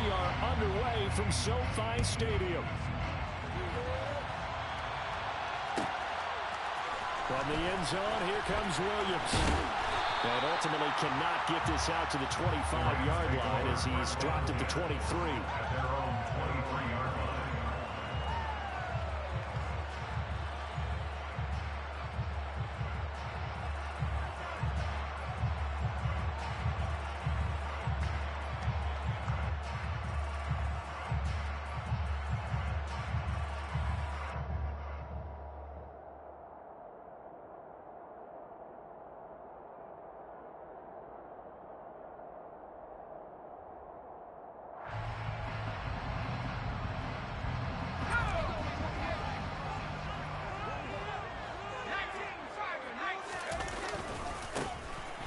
we are underway from SoFi Stadium. From the end zone, here comes Williams. And ultimately cannot get this out to the 25-yard line as he's dropped at the 23.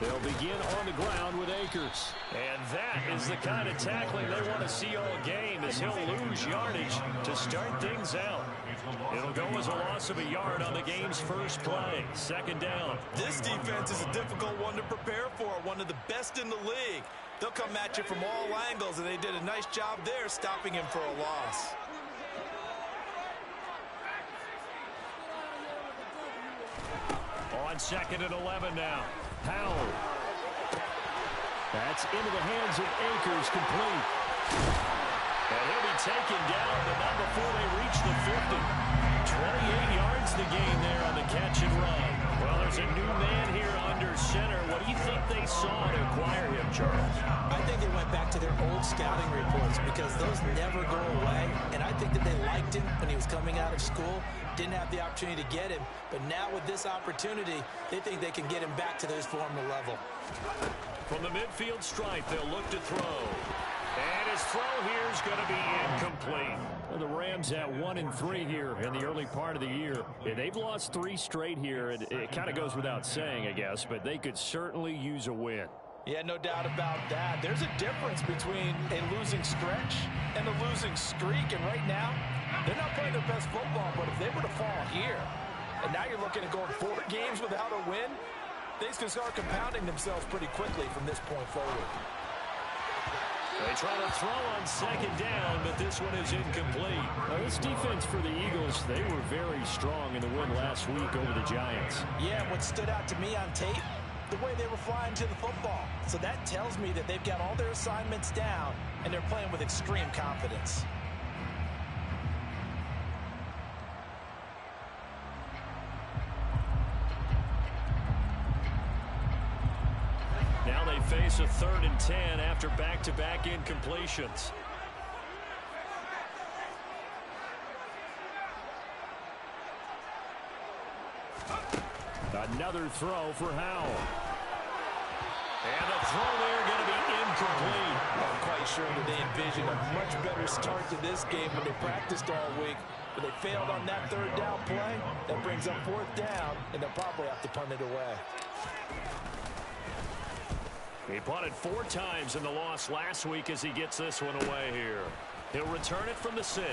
They'll begin on the ground with Akers. And that is the kind of tackling they want to see all game, as he'll lose yardage to start things out. It'll go as a loss of a yard on the game's first play. Second down. This defense is a difficult one to prepare for, one of the best in the league. They'll come at you from all angles, and they did a nice job there stopping him for a loss. On 2nd and 11 now. Powell. That's into the hands of Akers, complete. And he'll be taken down, but not before they reach the 50. 28 yards the gain there on the catch and run. Well, there's a new man here under center. What do you think they saw to acquire him, Charles? I think they went back to their old scouting reports because those never go away. And I think that they liked him when he was coming out of school. Didn't have the opportunity to get him. But now with this opportunity, they think they can get him back to his former level. From the midfield stripe, they'll look to throw. And his throw here is going to be incomplete. Well, the Rams at 1-3 here in the early part of the year. Yeah, they've lost 3 straight here. It kind of goes without saying, I guess, but they could certainly use a win. Yeah, no doubt about that. There's a difference between a losing stretch and a losing streak. And right now, they're not playing their best football, but if they were to fall here, and now you're looking at going 4 games without a win, things can start compounding themselves pretty quickly from this point forward. They try to throw on 2nd down, but this one is incomplete. Now, this defense for the Eagles, they were very strong in the win last week over the Giants. Yeah, what stood out to me on tape, the way they were flying to the football. So that tells me that they've got all their assignments down, and they're playing with extreme confidence. Now they face a 3rd and 10 after back-to-back incompletions. Another throw for Howell. And the throw there going to be incomplete. I'm quite sure that they envisioned a much better start to this game when they practiced all week. But they failed on that 3rd down play. That brings up 4th down, and they'll probably have to punt it away. He punted 4 times in the loss last week as he gets this one away here. He'll return it from the 6.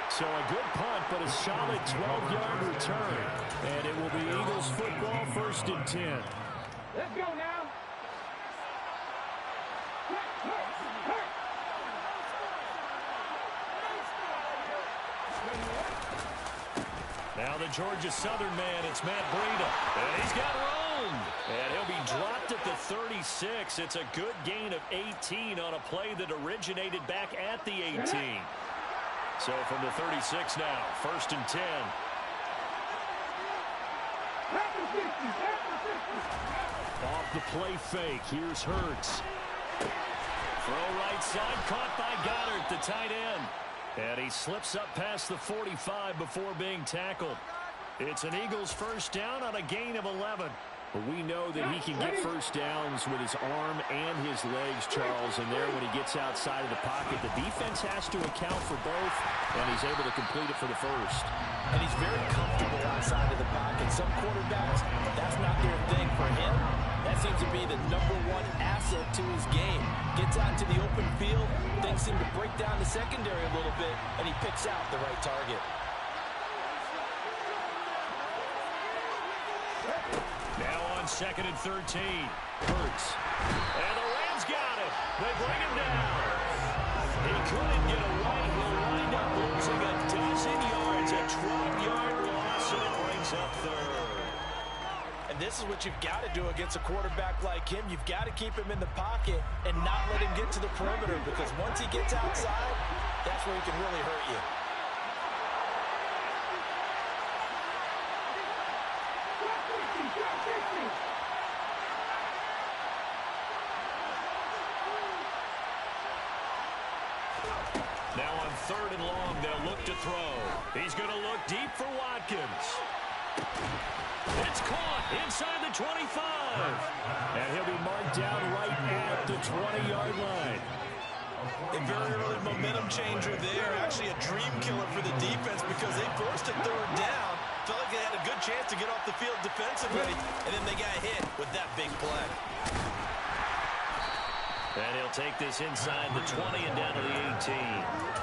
So a good punt, but a solid 12-yard return. And it will be Eagles football, 1st and 10. Let's go now. Now the Georgia Southern man, it's Matt Breida. And he's got room. And he'll be dropped at the 36. It's a good gain of 18 on a play that originated back at the 18. So from the 36 now, 1st and 10. Off the play fake, here's Hurts. Throw right side, caught by Goddard, the tight end. And he slips up past the 45 before being tackled. It's an Eagles 1st down on a gain of 11. But we know that he can get 1st downs with his arm and his legs, Charles. And there, when he gets outside of the pocket, the defense has to account for both, and he's able to complete it for the 1st. And he's very comfortable outside of the pocket. Some quarterbacks, that's not their thing. For him, that seems to be the #1 asset to his game. Gets out into the open field, things seem to break down the secondary a little bit, and he picks out the right target. Now on 2nd and 13. Hurts. And the Rams got it. They bring him down. He couldn't get away. He'll wind up losing a dozen yards. A 12-yard loss, and it brings up third. And this is what you've got to do against a quarterback like him. You've got to keep him in the pocket and not let him get to the perimeter, because once he gets outside, that's where he can really hurt you. Now on 3rd and long, they'll look to throw. He's going to look deep for Watkins. It's caught inside the 25. And he'll be marked down right at the 20-yard line. A very early momentum changer there. Actually a dream killer for the defense, because they forced a 3rd down. Felt like they had a good chance to get off the field defensively, and then they got hit with that big play. And he'll take this inside the 20 and down to the 18.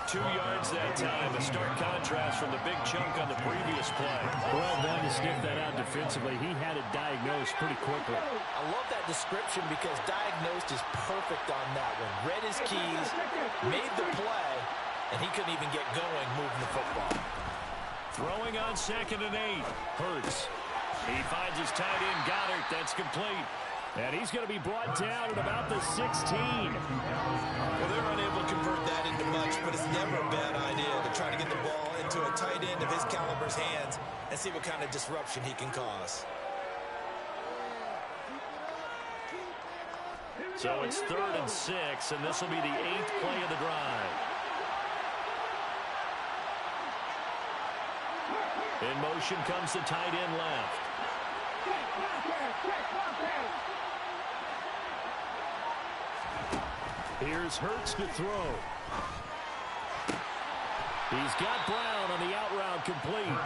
2 yards that time. A stark contrast from the big chunk on the previous play. Well done to sniff that out defensively. He had it diagnosed pretty quickly. I love that description, because diagnosed is perfect on that one. Read his keys, made the play, and he couldn't even get going moving the football. Throwing on 2nd and 8. Hurts. He finds his tight end, Goddard. That's complete. And he's going to be brought down at about the 16. Well, they're unable to convert that into much, but it's never a bad idea to try to get the ball into a tight end of his caliber's hands and see what kind of disruption he can cause. So it's 3rd and 6, and this will be the 8th play of the drive. In motion comes the tight end left. Here's Hurts to throw. He's got Brown on the out route complete.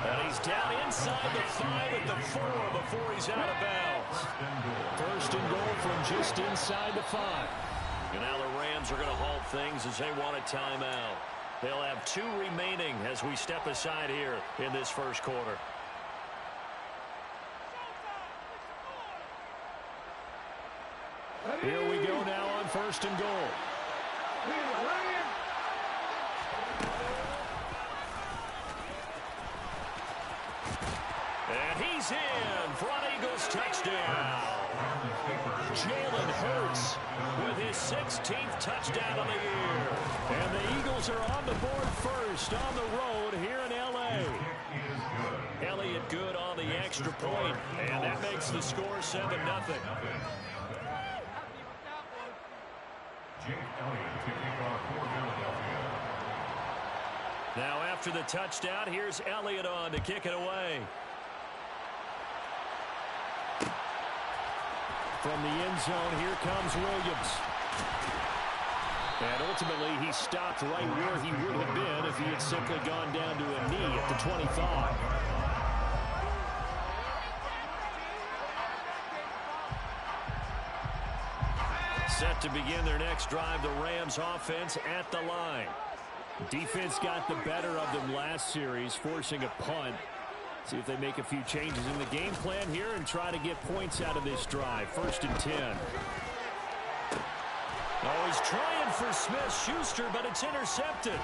And he's down inside the 5 at the 4 before he's out of bounds. 1st and goal from just inside the 5. And now the Rams are going to halt things as they want a timeout. They'll have 2 remaining as we step aside here in this 1st quarter. Here we go now on 1st and goal. And he's in for an Eagles touchdown. Jalen Hurts with his 16th touchdown of the year. And the Eagles are on the board first on the road here in L.A. Elliott good on the extra point, and that makes the score 7-0. Now after the touchdown, here's Elliott on to kick it away. From the end zone, here comes Williams. And ultimately, he stopped right where he would have been if he had simply gone down to a knee at the 25. Set to begin their next drive, the Rams offense at the line. Defense got the better of them last series, forcing a punt. See if they make a few changes in the game plan here and try to get points out of this drive. 1st and 10. Oh, he's trying for Smith-Schuster, but it's intercepted.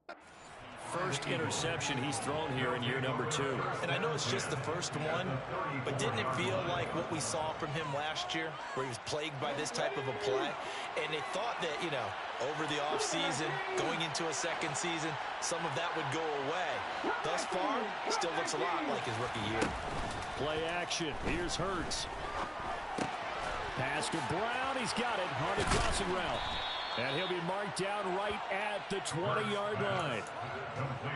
That first interception he's thrown here in year number 2. And I know it's just the first one, but didn't it feel like what we saw from him last year, where he was plagued by this type of a play? And they thought that, you know, over the offseason, going into a 2nd season, some of that would go away. Thus far, still looks a lot like his rookie year. Play action. Here's Hurts. Pass to Brown. He's got it on the crossing route. And he'll be marked down right at the 20-yard line.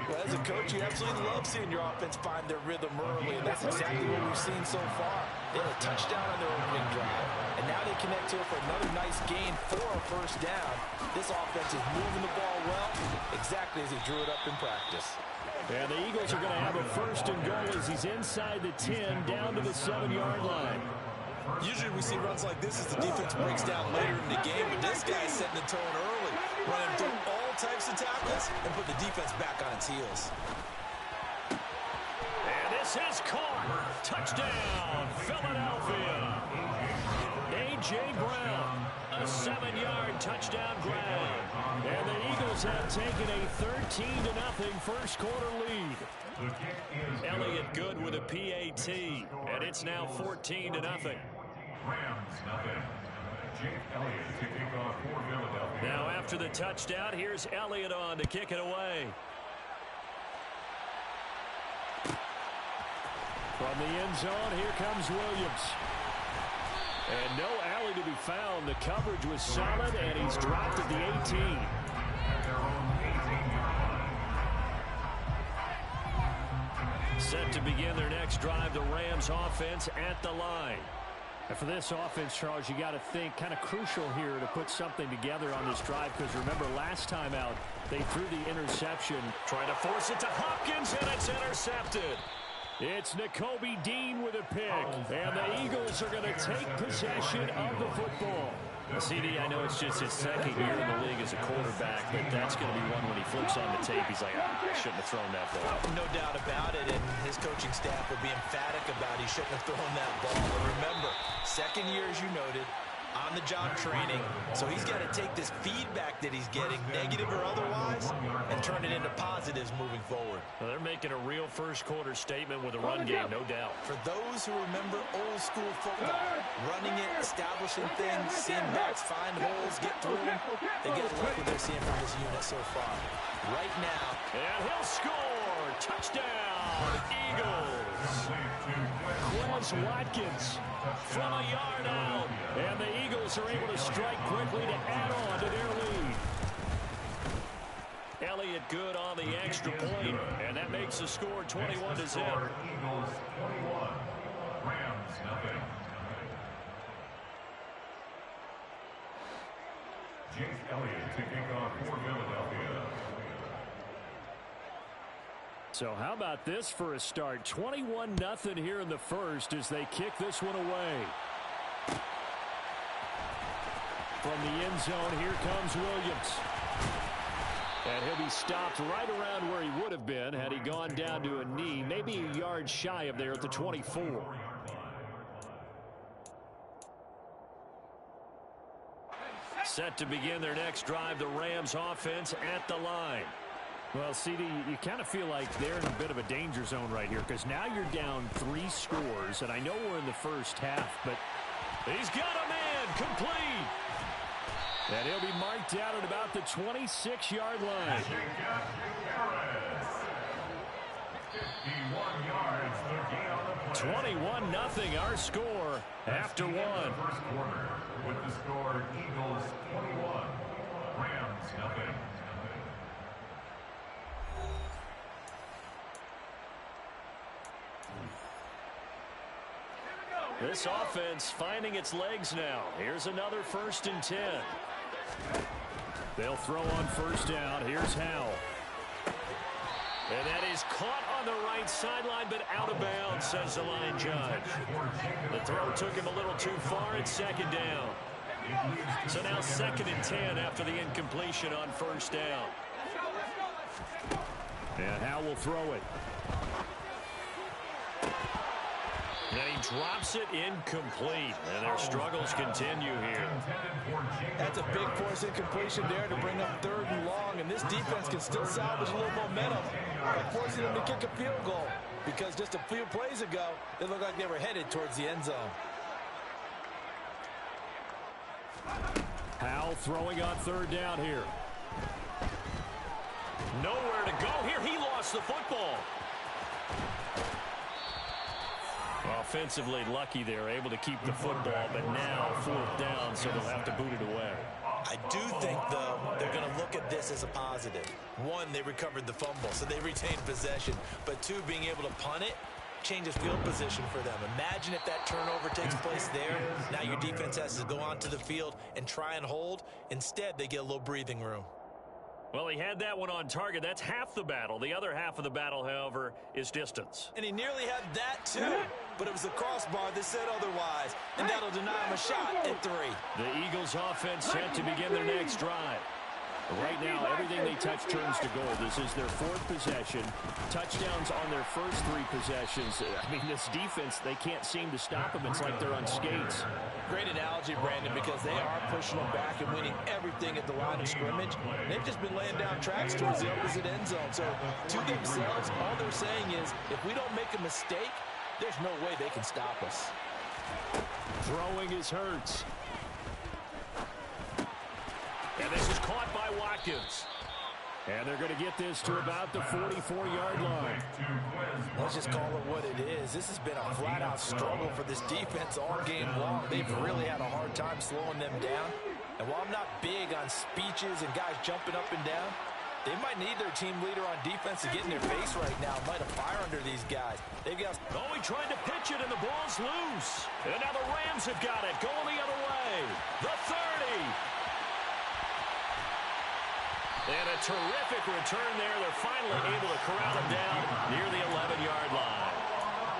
Well, as a coach, you absolutely love seeing your offense find their rhythm early, and that's exactly what we've seen so far. They had a touchdown on their opening drive, and now they connect here for another nice gain for a first down. This offense is moving the ball well, exactly as he drew it up in practice. And the Eagles are going to have a first and goal as he's inside the 10, down to the 7-yard line. Usually we see runs like this as the defense breaks down later in the game, but this guy's setting the tone early, running through all types of tackles and put the defense back on its heels. And this is caught. Touchdown, Philadelphia. A.J. Brown, a 7-yard touchdown grab. And the Eagles have taken a 13-0 first quarter lead. Elliott good with a PAT, and it's now 14-0. Now after the touchdown, here's Elliott on to kick it away. From the end zone, here comes Williams. And no alley to be found. The coverage was solid, and he's dropped at the 18. Set to begin their next drive, the Rams offense at the line. And for this offense, Charles, you got to think kind of crucial here to put something together on this drive, because remember last time out they threw the interception. Trying to force it to Hopkins, and it's intercepted. It's Nakobe Dean with a pick, and the Eagles are going to take possession of the football. CD, I know it's just his second year in the league as a quarterback, but that's going to be one when he flips on the tape. He's like, I shouldn't have thrown that ball. No doubt about it, and his coaching staff will be emphatic about he shouldn't have thrown that ball. But remember, second year, as you noted, on-the-job training, so he's got to take this feedback that he's getting, negative or otherwise, and turn it into positives moving forward. Well, they're making a real first-quarter statement with a run game, no doubt. For those who remember old-school football, running it, establishing things, seeing backs find holes, get through them, they get luck what they're seeing from this unit so far. Right now, and he'll score! Touchdown, Eagles! Quez Watkins from a yard out. And the Eagles are able to strike quickly to add on to their lead. Elliott good on the extra point, and that makes the score 21-0. Eagles 21, Rams nothing. Jake Elliott to kick off for Philadelphia. So how about this for a start? 21-0 here in the first as they kick this one away. From the end zone, here comes Williams. And he'll be stopped right around where he would have been had he gone down to a knee, maybe a yard shy of there at the 24. Set to begin their next drive, the Rams offense at the line. Well, CD, you kind of feel like they're in a bit of a danger zone right here, because now you're down 3 scores, and I know we're in the first half, but he's got a man complete. And he'll be marked out at about the 26-yard line. 21-0 our score after one. First quarter with the score Eagles 21, Rams nothing. This offense finding its legs now. Here's another 1st and 10. They'll throw on first down. Here's Howell. And that is caught on the right sideline, but out of bounds, says the line judge. The throw took him a little too far. It's 2nd down. So now 2nd and 10 after the incompletion on first down. And Howell will throw it. And he drops it incomplete. And their struggles continue here. That's a big force incompletion there to bring up 3rd and long. And this defense can still salvage a little momentum by forcing them to kick a field goal. Because just a few plays ago, it looked like they were headed towards the end zone. Howell throwing on 3rd down here. Nowhere to go here. He lost the football. Offensively lucky they're able to keep the football, but now 4th down, so they'll have to boot it away. I do think, though, they're going to look at this as a positive. One, they recovered the fumble, so they retained possession. But two, being able to punt it changes field position for them. Imagine if that turnover takes place there. Now your defense has to go onto the field and try and hold. Instead, they get a little breathing room. Well, he had that one on target. That's half the battle. The other half of the battle, however, is distance. And he nearly had that, too. But it was the crossbar that said otherwise. And that'll deny him a shot at 3. The Eagles offense set to begin their next drive. Right now, everything they touch turns to gold. This is their 4th possession. Touchdowns on their first 3 possessions. I mean, this defense, they can't seem to stop them. It's like they're on skates. Great analogy, Brandon, because they are pushing them back and winning everything at the line of scrimmage. They've just been laying down tracks towards the opposite end zone. So to themselves, all they're saying is, if we don't make a mistake, there's no way they can stop us. Throwing is Hurts. And this is caught by Watkins. And they're going to get this to about the 44-yard line. Let's just call it what it is. This has been a flat-out struggle for this defense all game long. They've really had a hard time slowing them down. And while I'm not big on speeches and guys jumping up and down, they might need their team leader on defense to get in their face right now. Might have fire under these guys. They've got... Oh, he tried to pitch it, and the ball's loose. And now the Rams have got it, going the other way. The 30. And a terrific return there. They're finally able to corral him down near the 11-yard line.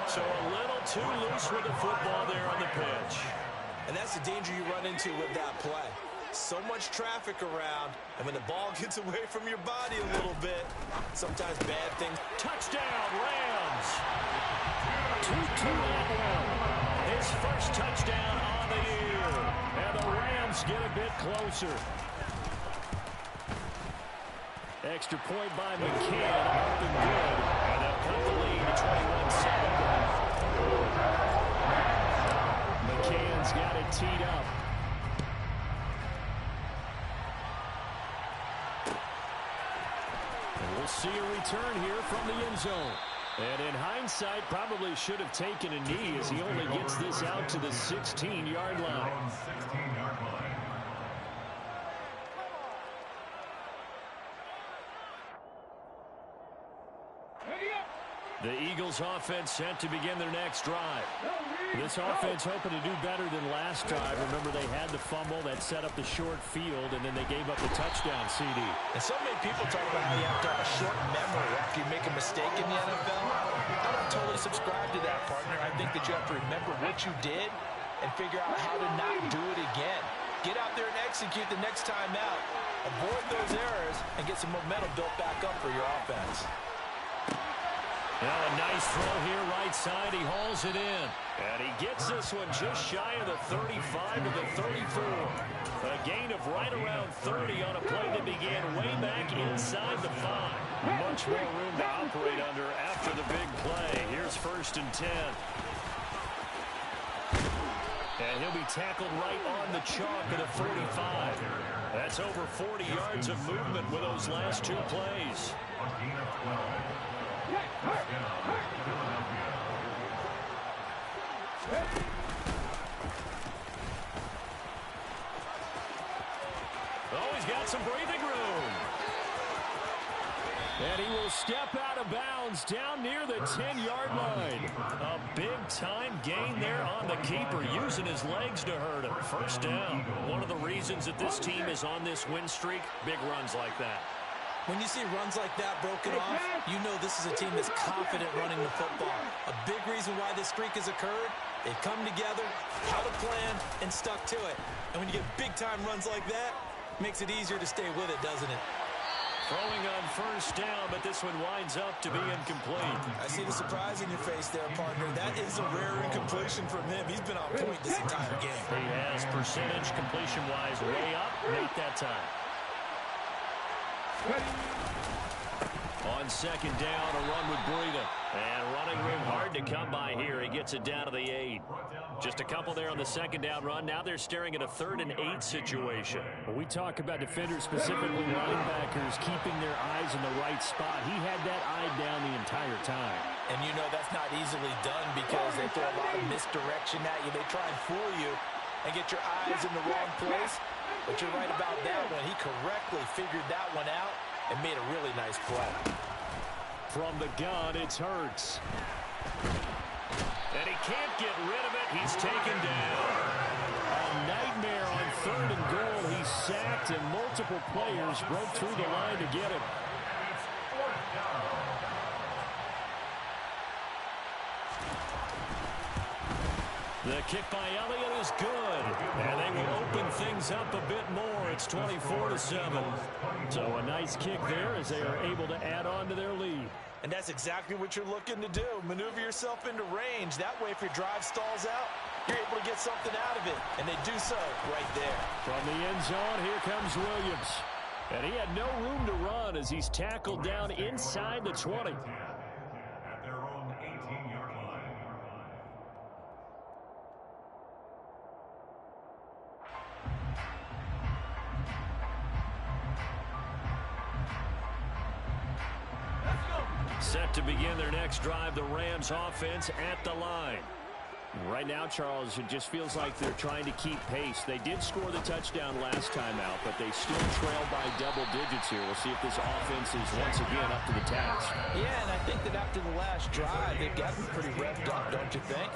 So a little too loose with the football there on the pitch. And that's the danger you run into with that play. So much traffic around, and when the ball gets away from your body a little bit, sometimes bad things. Touchdown, Rams! Tutu Atwell. His first touchdown on the year. And the Rams get a bit closer. Extra point by McCann, up and good. And they'll cut the lead to 21-7. McCann's got it teed up. And we'll see a return here from the end zone. And in hindsight, probably should have taken a knee as he only gets this out to the 16-yard line. The Eagles offense set to begin their next drive. This offense hoping to do better than last drive. Remember, they had the fumble that set up the short field, and then they gave up the touchdown CD. And so many people talk about how you have to have a short memory after you make a mistake in the NFL. I don't totally subscribe to that, partner. I think that you have to remember what you did and figure out how to not do it again. Get out there and execute the next time out. Avoid those errors and get some momentum built back up for your offense. Now a nice throw here right side. He hauls it in. And he gets this one just shy of the 35 to the 34. A gain of right around 30 on a play that began way back inside the 5. Much more room to operate under after the big play. Here's 1st and 10. And he'll be tackled right on the chalk of the 45. That's over 40 yards of movement with those last 2 plays. Oh, he's got some breathing room. And he will step out of bounds down near the 10-yard line. A big-time gain there on the keeper, using his legs to hurt him. First down. One of the reasons that this team is on this win streak, big runs like that. When you see runs like that broken off, you know this is a team that's confident running the football. A big reason why this streak has occurred, they've come together, had a plan, and stuck to it. And when you get big-time runs like that, it makes it easier to stay with it, doesn't it? Throwing on first down, but this one winds up to be incomplete. I see the surprise in your face there, partner. That is a rare incompletion from him. He's been on point this entire game. He has percentage completion-wise way up, not that time. On second down, a run with Breida. And running room hard to come by here. He gets it down to the 8. Just a couple there on the second down run. Now they're staring at a 3rd and 8 situation. When we talk about defenders, specifically linebackers, keeping their eyes in the right spot, he had that eye down the entire time. And you know that's not easily done because they throw a lot of misdirection at you. They try and fool you. and get your eyes in the wrong place. But you're right about that one. He correctly figured that one out and made a really nice play. From the gun, it's Hurts. And he can't get rid of it. He's taken down. A nightmare on 3rd and goal. He's sacked, and multiple players broke through the line to get him. The kick by Elliott is good. And they will open things up a bit more. It's 24-7. So a nice kick there as they are able to add on to their lead. And that's exactly what you're looking to do. Maneuver yourself into range. That way, if your drive stalls out, you're able to get something out of it. And they do so right there. From the end zone, here comes Williams. And he had no room to run as he's tackled down inside the 20. At their own 18-yard line. Set to begin their next drive, the Rams offense at the line. Right now, Charles, it just feels like they're trying to keep pace. They did score the touchdown last time out, but they still trail by double digits here. We'll see if this offense is once again up to the task. Yeah, and I think that after the last drive, they've gotten pretty revved up, don't you think?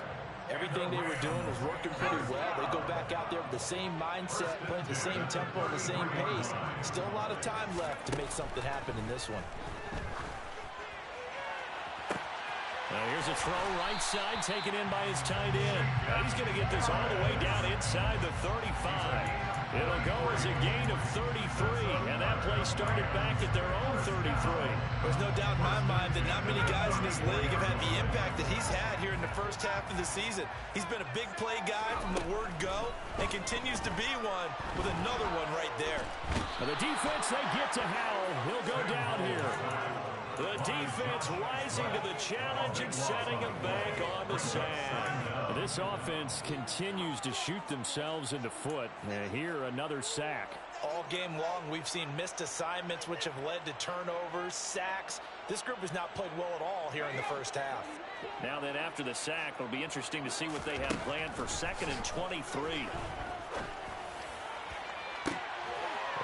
Everything they were doing was working pretty well. They go back out there with the same mindset, playing the same tempo, the same pace. Still a lot of time left to make something happen in this one. Now here's a throw right side taken in by his tight end. Now he's going to get this all the way down inside the 35. It'll go as a gain of 33, and that play started back at their own 33. There's no doubt in my mind that not many guys in this league have had the impact that he's had here in the first half of the season. He's been a big play guy from the word go and continues to be one with another one right there. Now the defense, they get to Howell. He'll go down here. The defense rising to the challenge and setting him back on the sand. This offense continues to shoot themselves in the foot. Here, another sack. All game long, we've seen missed assignments, which have led to turnovers, sacks. This group has not played well at all here in the first half. Now then, after the sack, it'll be interesting to see what they have planned for 2nd and 23.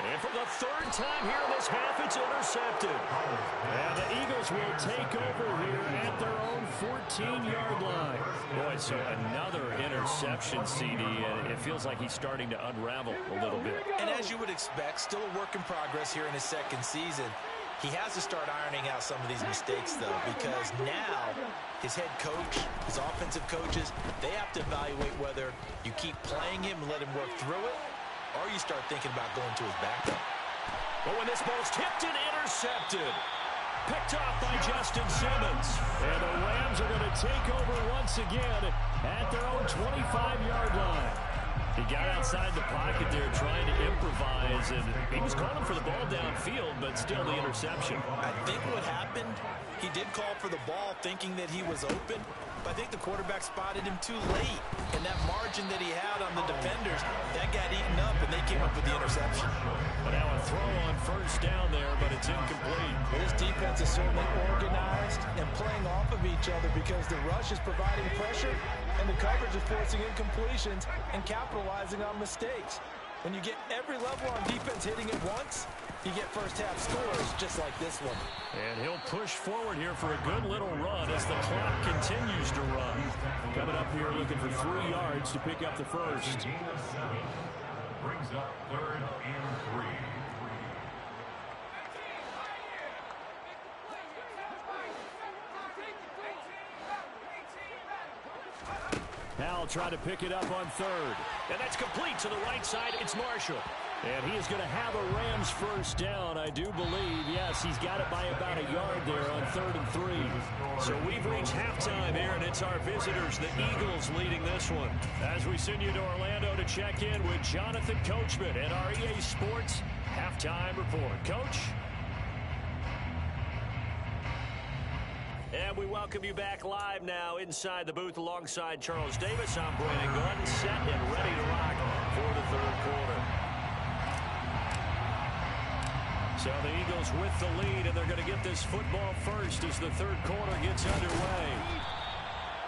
And for the 3rd time here in this half, it's intercepted. And the Eagles will take over here at their own 14-yard line. Boy, so another interception, CD, and it feels like he's starting to unravel a little bit. And as you would expect, still a work in progress here in his 2nd season. He has to start ironing out some of these mistakes, though, because now his head coach, his offensive coaches, they have to evaluate whether you keep playing him and let him work through it, or you start thinking about going to his backup. But when this ball's tipped and intercepted, picked off by Justin Simmons. And the Rams are going to take over once again at their own 25-yard line. He got outside the pocket there trying to improvise, and he was calling for the ball downfield, but still the interception. I think what happened, he did call for the ball thinking that he was open, but I think the quarterback spotted him too late. And that margin that he had on the defenders, that got eaten up, and they came up with the interception. But now a throw on 1st down there, but it's incomplete. This defense is certainly organized and playing off of each other because the rush is providing pressure and the coverage is forcing incompletions and capitalizing on mistakes. When you get every level on defense hitting at once, you get first half scores just like this one. And he'll push forward here for a good little run as the clock continues to run. Coming up here looking for 3 yards to pick up the first. Brings up 3rd and 3. Howell trying to pick it up on 3rd. And that's complete to the right side. It's Marshall. And he is going to have a Rams 1st down, I do believe. Yes, he's got it by about a yard there on 3rd and 3. So we've reached halftime here, and it's our visitors, the Eagles, leading this one. As we send you to Orlando to check in with Jonathan Coachman at our EA Sports Halftime Report. Coach? And we welcome you back live now inside the booth alongside Charles Davis. I'm Brandon Gordon, set and ready to rock for the 3rd quarter. So the Eagles with the lead, and they're going to get this football first as the 3rd quarter gets underway.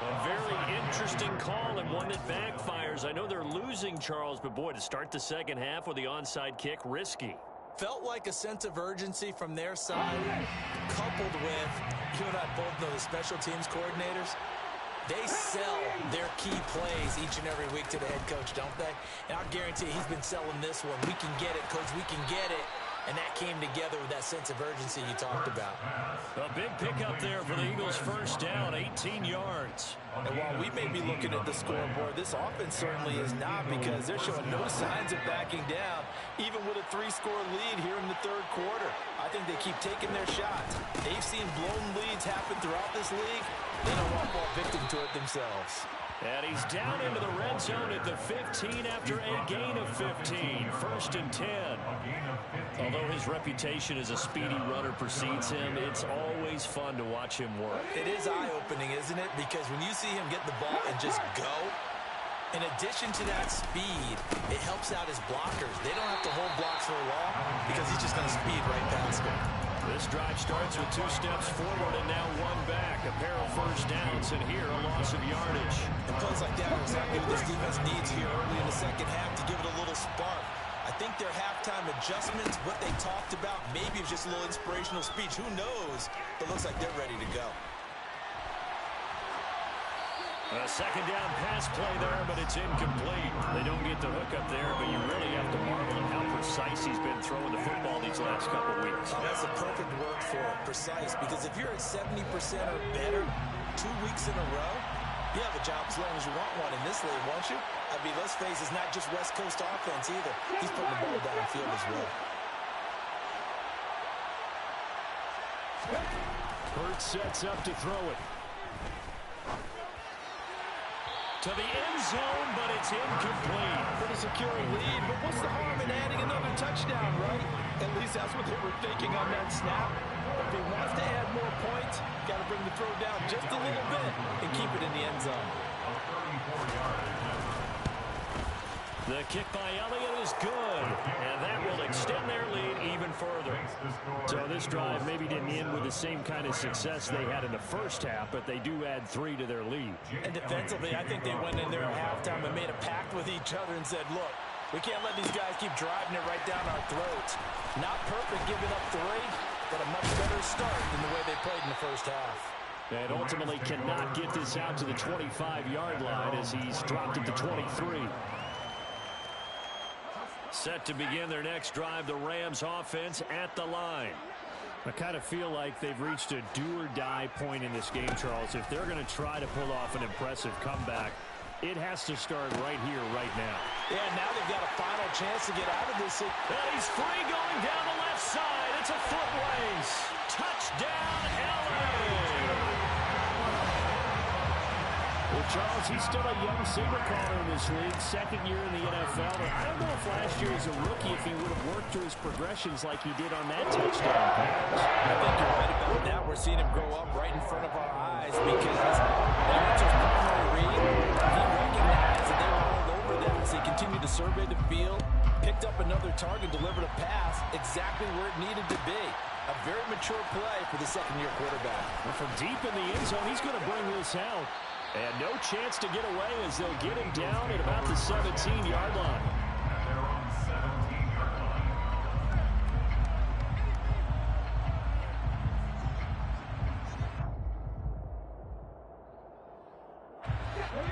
A very interesting interesting call and one that backfires. I know they're losing, Charles, but boy, to start the second half with the onside kick, risky. Felt like a sense of urgency from their side, coupled with, you and I both know the special teams coordinators. They sell their key plays each and every week to the head coach, don't they? And I'll guarantee he's been selling this one. We can get it, coach, we can get it. And that came together with that sense of urgency you talked about. A big pickup there for the Eagles' first down, 18 yards. And while we may be looking at the scoreboard, this offense certainly is not, because they're showing no signs of backing down, even with a 3-score lead here in the third quarter. I think they keep taking their shots. They've seen blown leads happen throughout this league. They don't want to fall victim to it themselves. And he's down into the red zone at the 15 after a gain of 15. First and 10. Although his reputation as a speedy runner precedes him, it's always fun to watch him work. It is eye-opening, isn't it? Because when you see him get the ball and just go, in addition to that speed, it helps out his blockers. They don't have to hold blocks for long because he's just going to speed right past them. This drive starts with 2 steps forward and now 1 back. A pair of first downs, and here a loss of yardage. And plays like that are exactly what this defense needs here early in the second half to give it a little spark. I think their halftime adjustments, what they talked about, maybe it was just a little inspirational speech. Who knows? But it looks like they're ready to go. A second down pass play there, but it's incomplete. They don't get the hook up there, but you really have to marvel at how precise he's been throwing the football these last couple weeks. Oh, that's a perfect word for it, precise, because if you're at 70% or better 2 weeks in a row, you have a job as long as you want one in this league, won't you? I mean, let's face it, it's not just West Coast offense either. He's putting the ball downfield as well. Hurts sets up to throw it. To the end zone, but it's incomplete. Pretty secure lead, but what's the harm in adding another touchdown, right? At least that's what they were thinking on that snap. If he wants to add more points, got to bring the throw down just a little bit and keep it in the end zone. The kick by Elliott is good, and that will extend their lead even further. So this drive maybe didn't end with the same kind of success they had in the first half, but they do add 3 to their lead. And defensively, I think they went in there at halftime and made a pact with each other and said, look, we can't let these guys keep driving it right down our throats. Not perfect giving up 3, but a much better start than the way they played in the first half. And ultimately cannot get this out to the 25-yard line as he's dropped it to 23. Set to begin their next drive, the Rams offense at the line. I kind of feel like they've reached a do-or-die point in this game, Charles. If they're going to try to pull off an impressive comeback, it has to start right here, right now. Yeah, now they've got a final chance to get out of this. And he's free going down the left side. It's a foot race. Touchdown, LA! Well, Charles, he's still a young signal caller in this league, second year in the NFL. But I don't know if last year as a rookie, if he would have worked through his progressions like he did on that touchdown pass. I think you're right about that. We're seeing him grow up right in front of our eyes because that's his primary read. He recognized that they were all over that as he continued to survey the field, picked up another target, delivered a pass exactly where it needed to be. A very mature play for the second-year quarterback. Well, from deep in the end zone, he's going to bring this out. And no chance to get away as they'll get him down at about the 17-yard line. They're on the 17-yard line.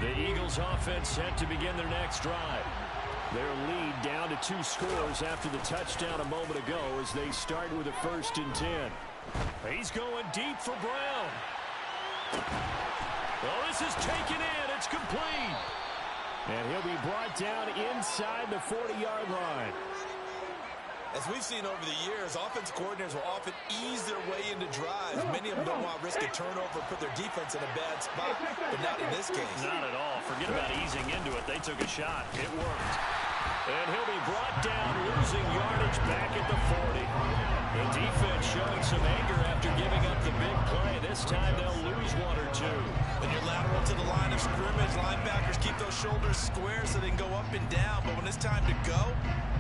The Eagles offense set to begin their next drive. Their lead down to 2 scores after the touchdown a moment ago as they start with a 1st and 10. He's going deep for Brown. Well, this is taken in. It's complete. And he'll be brought down inside the 40-yard line. As we've seen over the years, offensive coordinators will often ease their way into drives. Many of them don't want to risk a turnover and put their defense in a bad spot, but not in this case. Not at all. Forget about easing into it. They took a shot. It worked. And he'll be brought down, losing yardage back at the 40. The defense showing some anger after giving up the big play. This time they'll lose 1 or 2. When you're lateral to the line of scrimmage, linebackers keep those shoulders square so they can go up and down. But when it's time to go,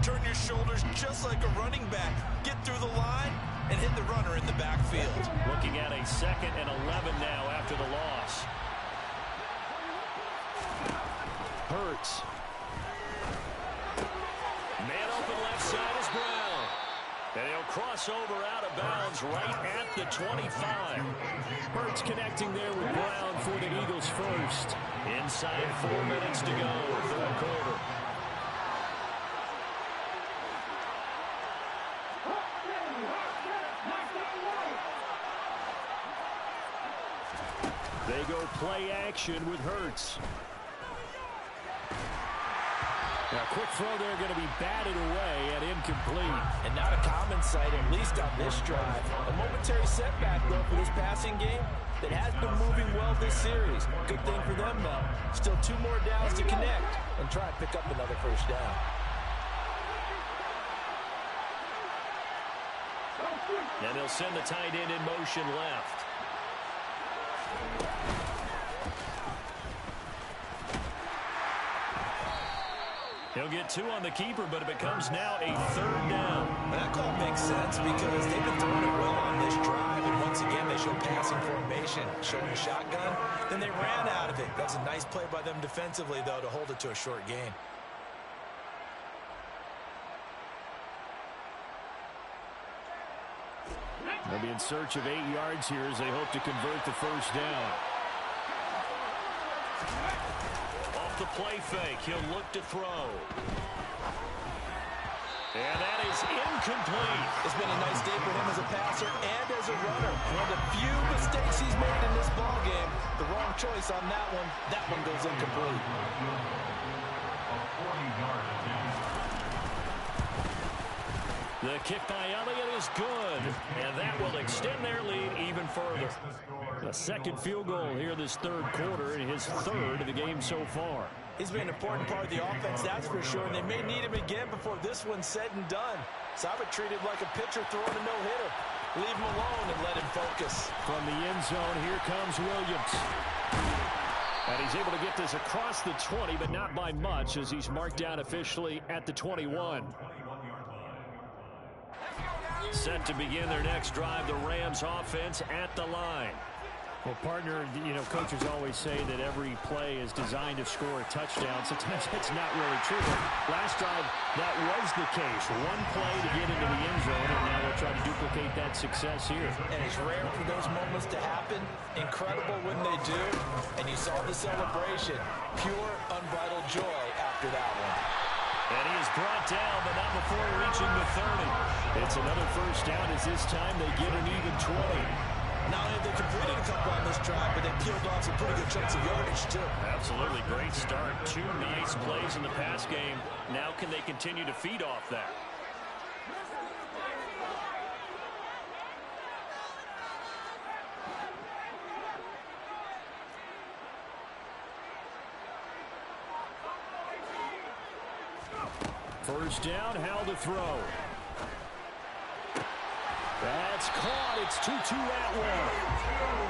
turn your shoulders just like a running back. Get through the line and hit the runner in the backfield. Looking at a 2nd and 11 now after the loss. Hurts. Man open left side is Brown. And he'll cross over out of bounds right at the 25. Hurts connecting there with Brown for the Eagles first. Inside 4 minutes to go, third quarter. They go play action with Hurts. Now, quick throw there going to be batted away and incomplete. And not a common sight, at least on this drive. A momentary setback, though, for this passing game that has been moving well this series. Good thing for them, though. Still 2 more downs to connect and try and pick up another first down. And they'll send the tight end in motion left. He'll get 2 on the keeper, but it becomes now a third down. That call makes sense because they've been throwing it well on this drive, and once again they show passing formation, showing a shotgun. Then they ran out of it. That's a nice play by them defensively, though, to hold it to a short gain. They'll be in search of 8 yards here as they hope to convert the first down. Off the play fake, he'll look to throw. And that is incomplete. It's been a nice day for him as a passer and as a runner. One of the few mistakes he's made in this ball game. The wrong choice on that one. That one goes incomplete. The kick by Elliott is good, and that will extend their lead even further. A second field goal here this third quarter, and his third of the game so far. He's been an important part of the offense, that's for sure, and they may need him again before this one's said and done. So I would treat him like a pitcher throwing a no-hitter. Leave him alone and let him focus. From the end zone, here comes Williams. And he's able to get this across the 20, but not by much, as he's marked down officially at the 21. Set to begin their next drive, the Rams offense at the line. Well, partner, coaches always say that every play is designed to score a touchdown. Sometimes that's not really true. Last drive, that was the case. One play to get into the end zone, and now they'll try to duplicate that success here. And it's rare for those moments to happen. Incredible when they do. And you saw the celebration. Pure, unbridled joy after that one. And he is brought down, but not before reaching the 30. It's another first down as this time they get an even 20. Not only have they completed a couple on this drive, but they peeled off some pretty good chunks of yardage, too. Absolutely great start. 2 nice plays in the pass game. Now can they continue to feed off that? First down, Howell to throw. That's caught. It's Tutu Atwell.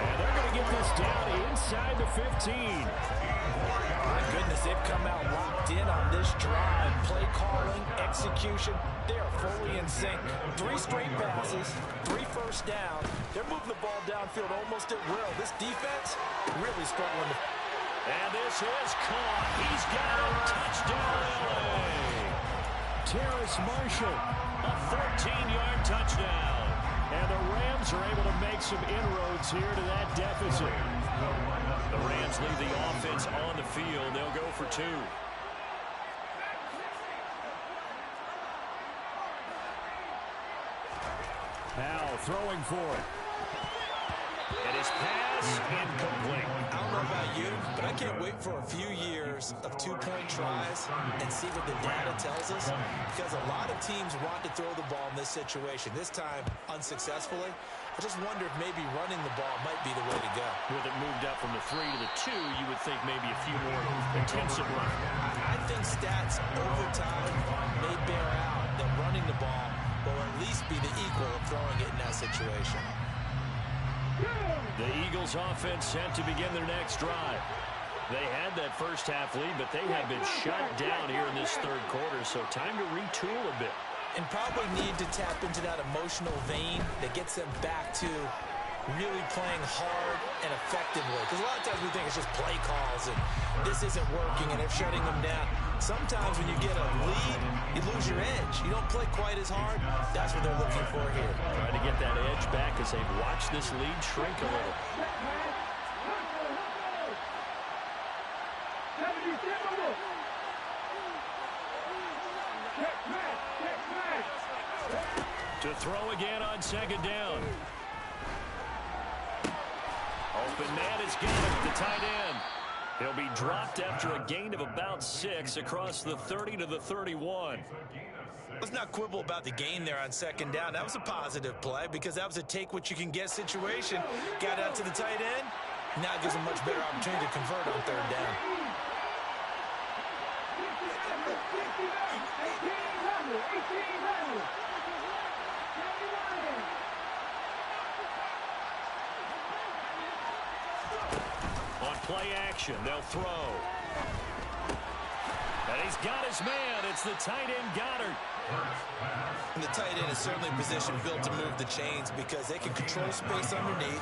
And they're going to get this down inside the 15. My goodness, they've come out locked in on this drive. Play calling, execution, they are fully in sync. 3 straight passes, 3 first down. They're moving the ball downfield almost at will. This defense really struggling. And this is caught. He's got a touchdown, LA. Terrace Marshall. A 14-yard touchdown. And the Rams are able to make some inroads here to that deficit. The Rams leave the offense on the field. They'll go for 2. Howell throwing for it. And his pass incomplete. I don't know about you, but I can't wait for a few years of 2-point tries and see what the data tells us, because a lot of teams want to throw the ball in this situation. This time, unsuccessfully. I just wonder if maybe running the ball might be the way to go. With it moved up from the 3 to the 2, you would think maybe a few more attempts at running. I think stats over time may bear out that running the ball will at least be the equal of throwing it in that situation. The Eagles offense set to begin their next drive. They had that first half lead, but they have been shut down here in this third quarter, so time to retool a bit. And probably need to tap into that emotional vein that gets them back to really playing hard and effectively. Because a lot of times we think it's just play calls and this isn't working and they're shutting them down. Sometimes when you get a lead, you lose your edge. You don't play quite as hard. That's what they're looking for here. Trying to get that edge back as they've watched this lead shrink a little. To throw again on second down. Open man has got it, the tight end. He'll be dropped after a gain of about 6 across the 30 to the 31. Let's not quibble about the gain there on second down. That was a positive play because that was a take-what-you-can-get situation. Got out to the tight end. Now it gives him much better opportunity to convert on third down. On play action, they'll throw. And he's got his man. It's the tight end, Goddard. And the tight end is certainly a position built to move the chains because they can control space underneath.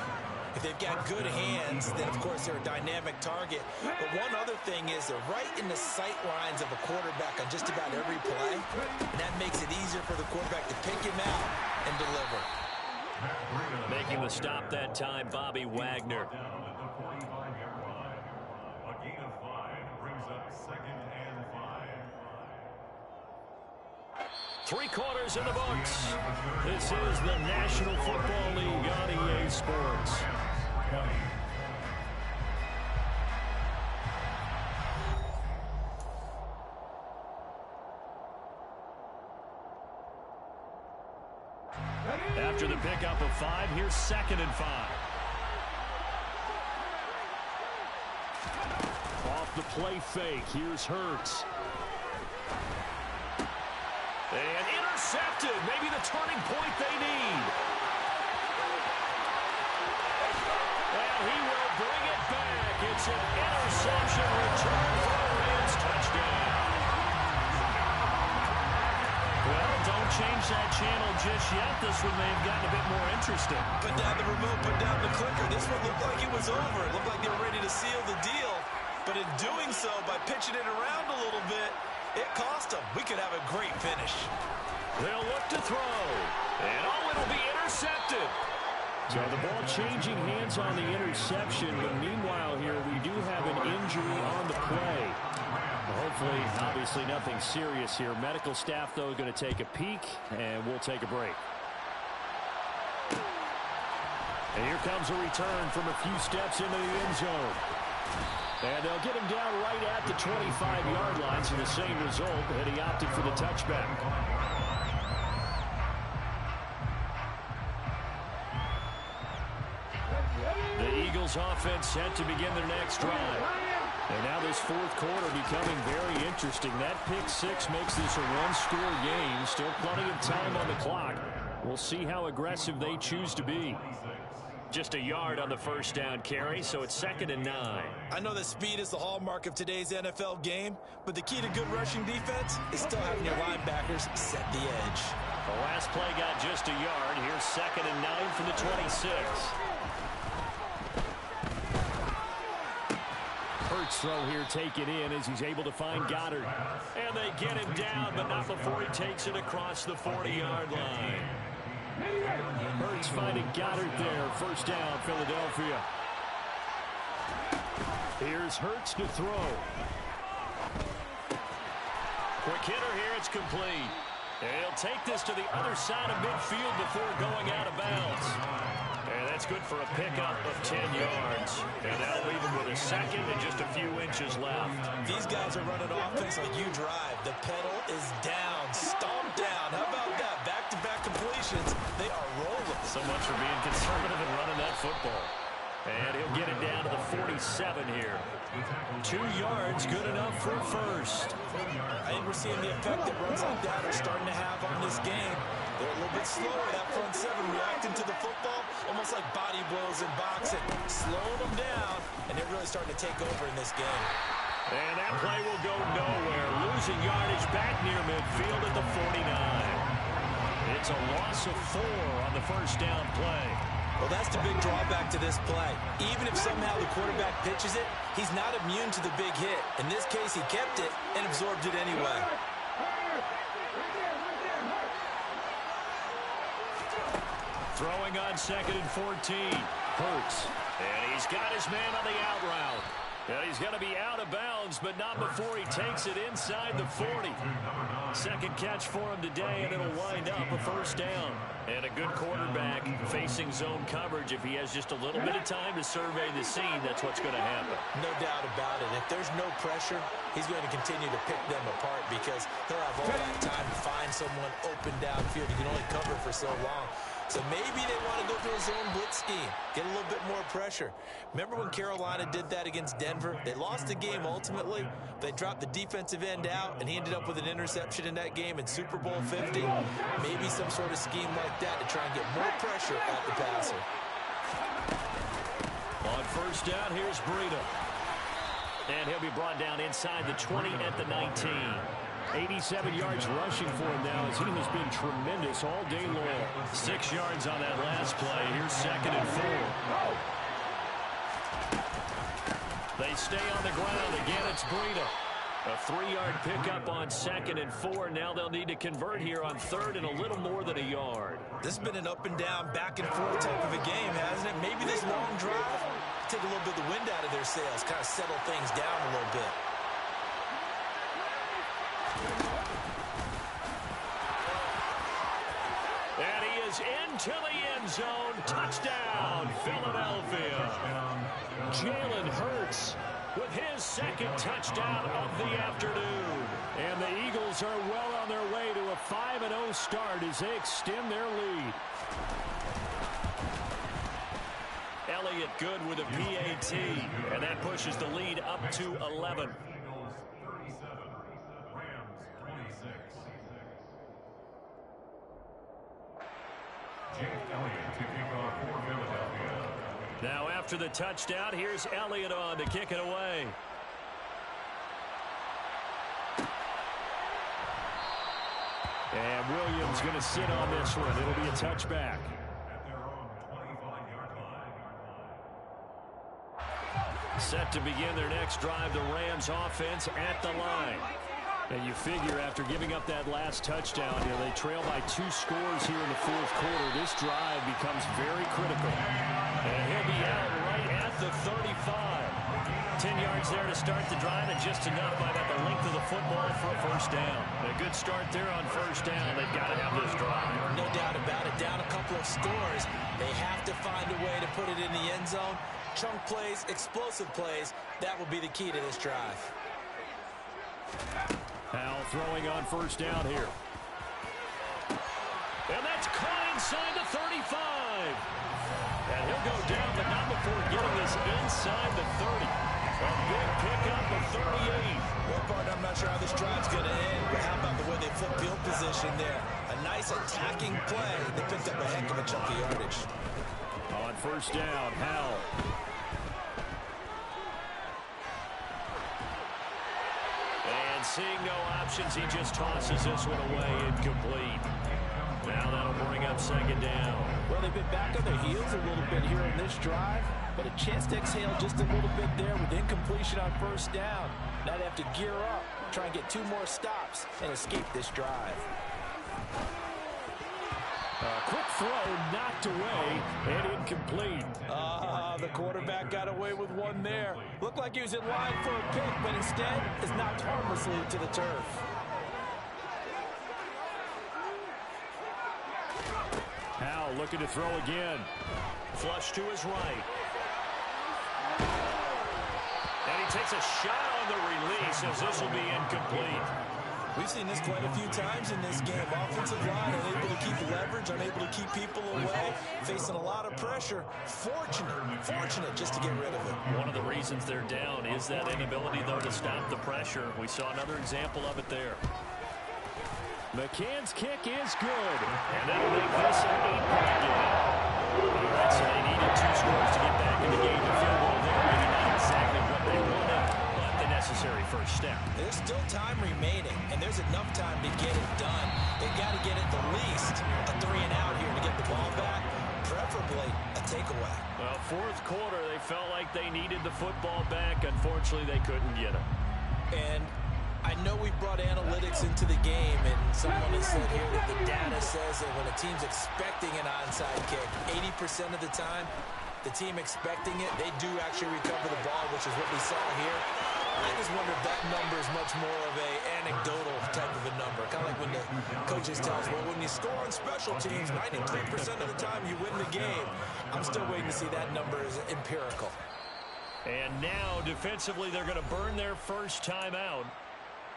If they've got good hands, then, of course, they're a dynamic target. But one other thing is they're right in the sight lines of a quarterback on just about every play. And that makes it easier for the quarterback to pick him out and deliver. Making the stop that time, Bobby Wagner. Three quarters in the books. This is the National Football League on EA Sports. After the pickup of 5, here's 2nd and 5. Off the play fake, here's Hurts. And intercepted. Maybe the turning point they need. And he will bring it back. It's an interception return for a Rams touchdown. Well, don't change that channel just yet. This one may have gotten a bit more interesting. Put down the remote, put down the clicker. This one looked like it was over. It looked like they were ready to seal the deal. But in doing so, by pitching it around a little bit, it cost them. We could have a great finish. They'll look to throw. And it'll be intercepted. So the ball changing hands on the interception. But meanwhile here, we do have an injury on the play. Hopefully, obviously nothing serious here. Medical staff, though, going to take a peek, and we'll take a break. And here comes a return from a few steps into the end zone. And they'll get him down right at the 25-yard line, so the same result, and he opted for the touchback. The Eagles offense set to begin their next drive. And now this fourth quarter becoming very interesting. That pick 6 makes this a one-score game. Still plenty of time on the clock. We'll see how aggressive they choose to be. Just a yard on the first down carry, so it's 2nd and 9. I know that speed is the hallmark of today's NFL game, but the key to good rushing defense is still having your linebackers set the edge. The last play got just a yard. Here's 2nd and 9 from the 26. Hurts throw here taken in as he's able to find Goddard. And they get him down, but not before he takes it across the 40-yard line. Hurts finding Goddard there. First down, Philadelphia. Here's Hurts to throw. Quick hitter here, it's complete. And he'll take this to the other side of midfield before going out of bounds. And that's good for a pickup of 10 yards. And that'll leave him with a second and just a few inches left. These guys are running offense like you drive. The pedal is down, stomped down. How about that? Back-to-back completions. They are rolling. So much for being conservative and running that football. And he'll get it down to the 47 here. 2 yards, good enough for first. I think we're seeing the effect that runs like that are starting to have on this game. They're a little bit slower, that front 7, reacting to the football, almost like body blows in boxing. Slowing them down, and they're really starting to take over in this game. And that play will go nowhere. Losing yardage back near midfield at the 49. It's a loss of 4 on the first down play. Well, that's the big drawback to this play. Even if somehow the quarterback pitches it, he's not immune to the big hit. In this case, he kept it and absorbed it anyway. Throwing on 2nd and 14. Hurts. And he's got his man on the out route. And he's going to be out of bounds, but not before he takes it inside the 40. Second catch for him today, and it'll wind up a first down. And a good quarterback facing zone coverage. If he has just a little bit of time to survey the scene, that's what's going to happen. No doubt about it. If there's no pressure, he's going to continue to pick them apart because he'll have all that time to find someone open downfield. He can only cover for so long. So maybe they want to go to a zone blitz scheme, get a little bit more pressure. Remember when Carolina did that against Denver? They lost the game ultimately. They dropped the defensive end out, and he ended up with an interception in that game in Super Bowl 50. Maybe some sort of scheme like that to try and get more pressure at the passer. On first down, here's Breida. And he'll be brought down inside the 20 at the 19. 87 yards rushing for him now as he has been tremendous all day long. 6 yards on that last play. Here's 2nd and 4. They stay on the ground. Again, it's Breida. A 3-yard pickup on 2nd and 4. Now they'll need to convert here on 3rd and a little more than a yard. This has been an up and down, back and forth type of a game, hasn't it? Maybe this long drive take a little bit of the wind out of their sails, kind of settle things down a little bit. And he is into the end zone. Touchdown, Philadelphia. Jalen Hurts with his 2nd touchdown of the afternoon. And the Eagles are well on their way to a 5-0 start as they extend their lead. Elliott good with a PAT, and that pushes the lead up to 11. Now after the touchdown, here's Elliott on to kick it away. And Williams going to sit on this one. It'll be a touchback. Set to begin their next drive, the Rams offense at the line. And you figure after giving up that last touchdown, they trail by 2 scores here in the 4th quarter. This drive becomes very critical. And he'll be out right at the 35. 10 yards there to start the drive, and just enough by about the length of the football for a first down. A good start there on first down. They've got to have this drive. No doubt about it. Down a couple of scores. They have to find a way to put it in the end zone. Chunk plays, explosive plays. That will be the key to this drive. Howell throwing on first down here. And that's caught inside the 35. And he'll go down, but not before getting this inside the 30. A big pickup of 38. Well, partner, I'm not sure how this drive's going to end, but how about the way they flip field position there? A nice attacking play. They picked up a heck of a chunk of yardage. On first down, Howell. And seeing no options, he just tosses this one away, incomplete. Now that'll bring up 2nd down. Well, they've been back on their heels a little bit here in this drive, but a chance to exhale just a little bit there with incompletion on first down. Now they have to gear up, try and get 2 more stops, and escape this drive. Quick throw knocked away and incomplete. The quarterback got away with one there. Looked like he was in line for a pick, but instead is knocked harmlessly to the turf. Howell looking to throw again. Flush to his right. And he takes a shot on the release as this will be incomplete. We've seen this quite a few times in this game. Offensive line unable to keep leverage, unable to keep people away, facing a lot of pressure. Fortunate just to get rid of it. One of the reasons they're down is that inability, though, to stop the pressure. We saw another example of it there. McCann's kick is good. And that'll make this an 8-point game. All right, so they needed 2 scores to get back in the game. The field goal there, maybe not exactly what they wanted, but the necessary first step. There's still time remaining, and there's enough time to get it done. They've got to get at the least a 3-and-out here to get the ball back. preferably a takeaway. Well, fourth quarter, they felt like they needed the football back. Unfortunately, they couldn't get it. And I know we brought analytics into the game, and someone has said here that the data says that when a team's expecting an onside kick, 80% of the time, the team expecting it, they do actually recover the ball, which is what we saw here. I just wonder if that number is much more of a anecdotal type of a number. Kind of like when the coaches tell us, well, when you score on special teams, 93% of the time you win the game. I'm still waiting to see that number is empirical. And now, defensively, they're going to burn their first time out.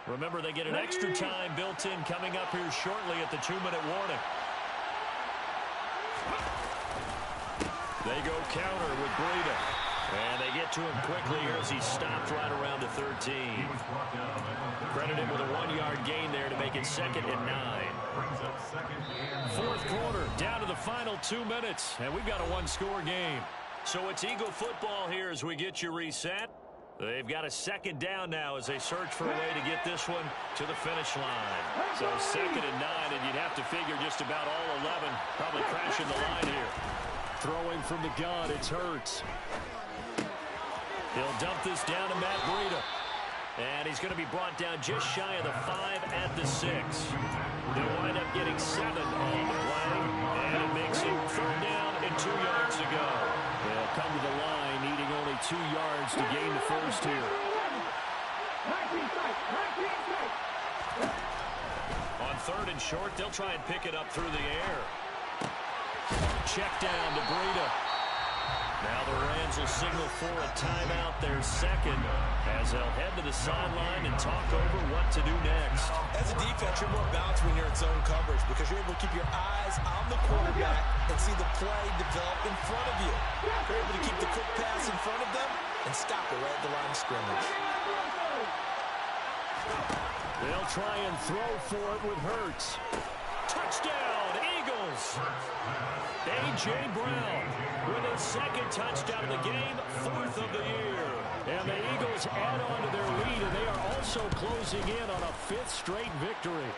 Remember, they get an extra time built in coming up here shortly at the 2-minute warning. They go counter with Breida. And they get to him quickly here as he stopped right around the 13. Credit him with a 1-yard gain there to make it 2nd and 9. Fourth quarter, down to the final 2 minutes, and we've got a one-score game. So it's Eagle football here as we get you reset. They've got a 2nd down now as they search for a way to get this one to the finish line. So 2nd and 9, and you'd have to figure just about all 11 probably crashing the line here. Throwing from the gun, it's Hurts. He'll dump this down to Matt Breida. And he's going to be brought down just shy of the 5 at the 6. They'll wind up getting 7 on the play. And it makes it 3rd down and 2 yards to go. They'll come to the line needing only 2 yards to gain the first here. On 3rd and short, they'll try and pick it up through the air. Check down to Breida. Now the Rams will signal for a timeout, their 2nd, as they'll head to the sideline and talk over what to do next. As a defense, you're more balanced when you're in zone coverage because you're able to keep your eyes on the quarterback and see the play develop in front of you. You're able to keep the quick pass in front of them and stop it right at the line of scrimmage. They'll try and throw for it with Hurts. Touchdown, Eagles! A.J. Brown with his 2nd touchdown of the game, 4th of the year. And the Eagles add on to their lead, and they are also closing in on a 5th straight victory.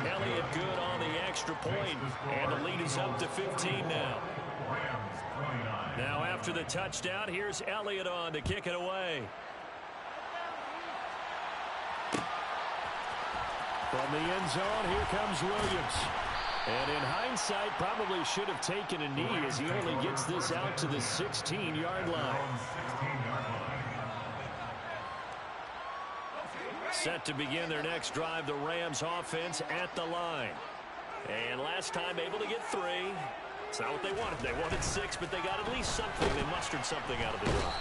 Elliott good on the extra point, and the lead is up to 15 now. Now after the touchdown, here's Elliott on to kick it away. From the end zone, here comes Williams. And in hindsight, probably should have taken a knee as he only gets this out to the 16-yard line. Set to begin their next drive, the Rams offense at the line. And last time able to get 3. It's not what they wanted. They wanted 6, but they got at least something. They mustered something out of the drive.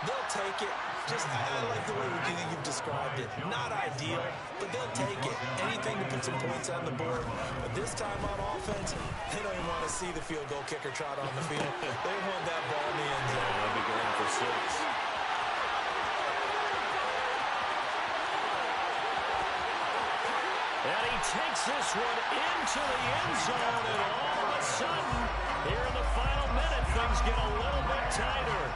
They'll take it. Just, I like the way you've described it. Not ideal, but they'll take it. Anything to put some points on the board. But this time on offense, they don't even want to see the field goal kicker trot on the field. They want that ball in the end zone. They'll be going for 6. And he takes this one into the end zone, and all of a sudden, here in the final minute, things get a little bit tighter.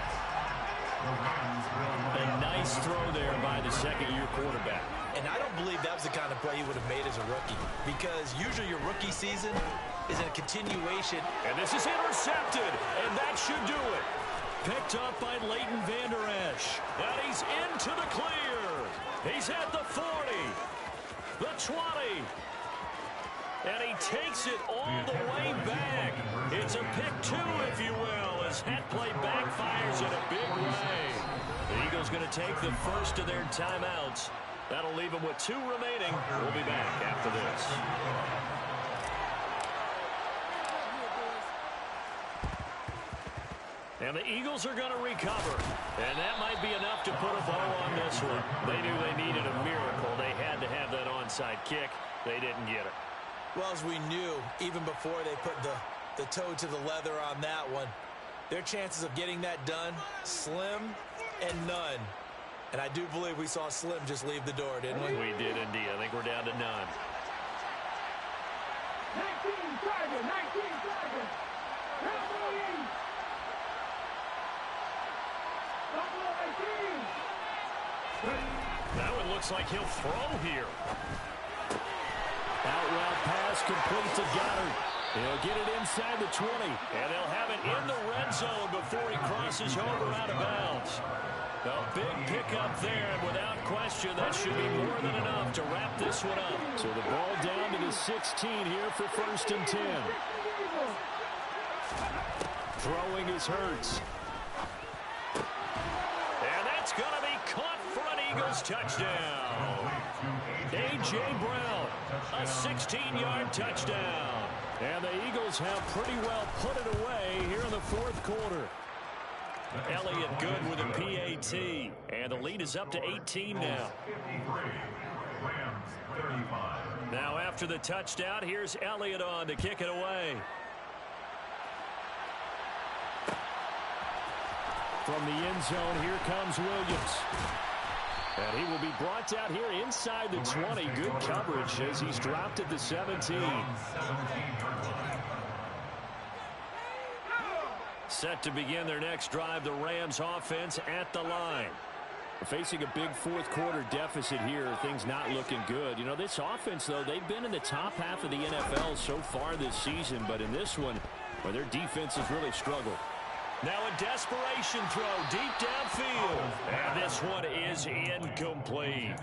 A nice throw there by the 2nd-year quarterback. And I don't believe that was the kind of play he would have made as a rookie, because usually your rookie season is a continuation. And this is intercepted, and that should do it. Picked up by Leighton Vander Esch. And he's into the clear. He's at the 40, the 20. And he takes it all the way back. It's a pick 2, if you will, as that play backfires in a big way. The Eagles going to take the first of their timeouts. That'll leave them with 2 remaining. We'll be back after this. And the Eagles are going to recover. And that might be enough to put a bow on this one. They knew they needed a miracle. They had to have that onside kick. They didn't get it. Well, as we knew, even before they put the toe to the leather on that one, their chances of getting that done, slim and none. And I do believe we saw Slim just leave the door, didn't we? We did indeed. I think we're down to none. 19 target. Cowboys. That one looks like he'll throw here. Out route pass complete to Goddard. He'll get it inside the 20. And they'll have it in the red zone before he crosses over out of bounds. A big pickup there, and without question, that should be more than enough to wrap this one up. So the ball down to the 16 here for 1st and 10. Throwing is Hurts. And that's going to be caught for an Eagles touchdown. A.J. Brown, a 16-yard touchdown. And the Eagles have pretty well put it away here in the 4th quarter. Elliott good with a PAT. And the lead is up to 18 now. Now after the touchdown, here's Elliott on to kick it away. From the end zone, here comes Williams. And he will be brought down here inside the 20. Good coverage as he's dropped at the 17. Set to begin their next drive, the Rams offense at the line. Facing a big 4th quarter deficit here, things not looking good. You know, this offense, though, they've been in the top half of the NFL so far this season, but in this one, well, their defense has really struggled. Now a desperation throw deep downfield. And this one is incomplete.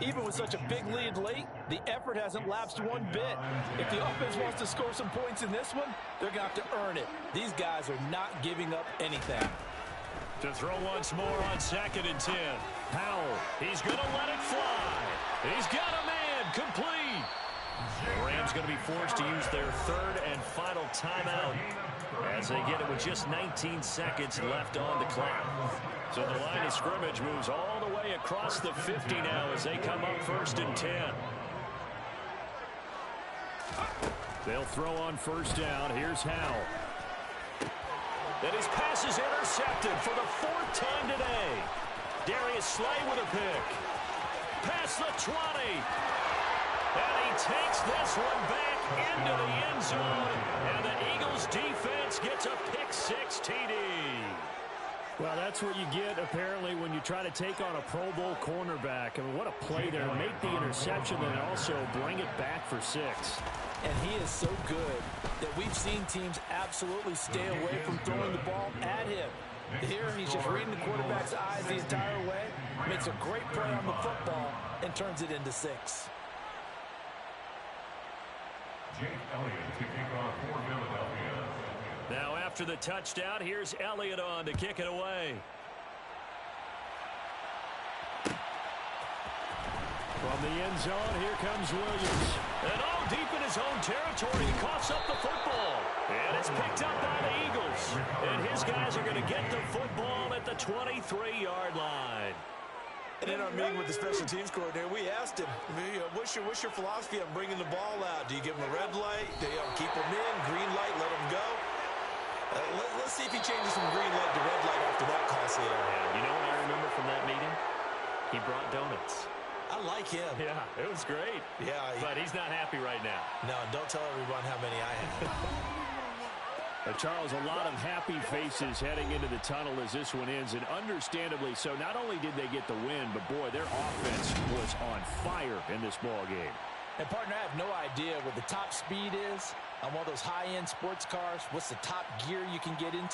Even with such a big lead late, the effort hasn't lapsed one bit. If the offense wants to score some points in this one, they're going to have to earn it. These guys are not giving up anything. To throw once more on 2nd and 10. Powell, he's going to let it fly. He's got a man, complete. The Rams going to be forced to use their 3rd and final timeout as they get it with just 19 seconds left on the clock. So the line of scrimmage moves all the way across the 50 now as they come up 1st and 10. They'll throw on 1st down. Here's Howell. And his pass is intercepted for the 4th time today. Darius Slay with a pick. Past the 20. And he takes this one back into the end zone. And the Eagles defense gets a pick-6 TD. Well, that's what you get, apparently, when you try to take on a Pro Bowl cornerback. I mean, what a play there. Make the interception and also bring it back for 6. And he is so good that we've seen teams absolutely stay away from throwing the ball at him. Here, he's just reading the quarterback's eyes the entire way, makes a great play on the football, and turns it into 6. Jake Elliott to kick off for Philadelphia. Now after the touchdown, here's Elliott on to kick it away. From the end zone, here comes Williams. And all deep in his own territory, he coughs up the football. And it's picked up by the Eagles. And his guys are going to get the football at the 23-yard line. And in our meeting with the special teams coordinator, we asked him, what's your philosophy on bringing the ball out? Do you give him a red light? Do you keep him in? Green light, let him go? Let's see if he changes from green light to red light after that call, Sam. Yeah, you know what I remember from that meeting? He brought donuts. I like him. Yeah, it was great. Yeah. But he's not happy right now. No, don't tell everyone how many I have. Charles, a lot of happy faces heading into the tunnel as this one ends, and understandably so. Not only did they get the win, but boy, their offense was on fire in this ball game. And partner, I have no idea what the top speed is on one of those high-end sports cars. What's the top gear you can get into?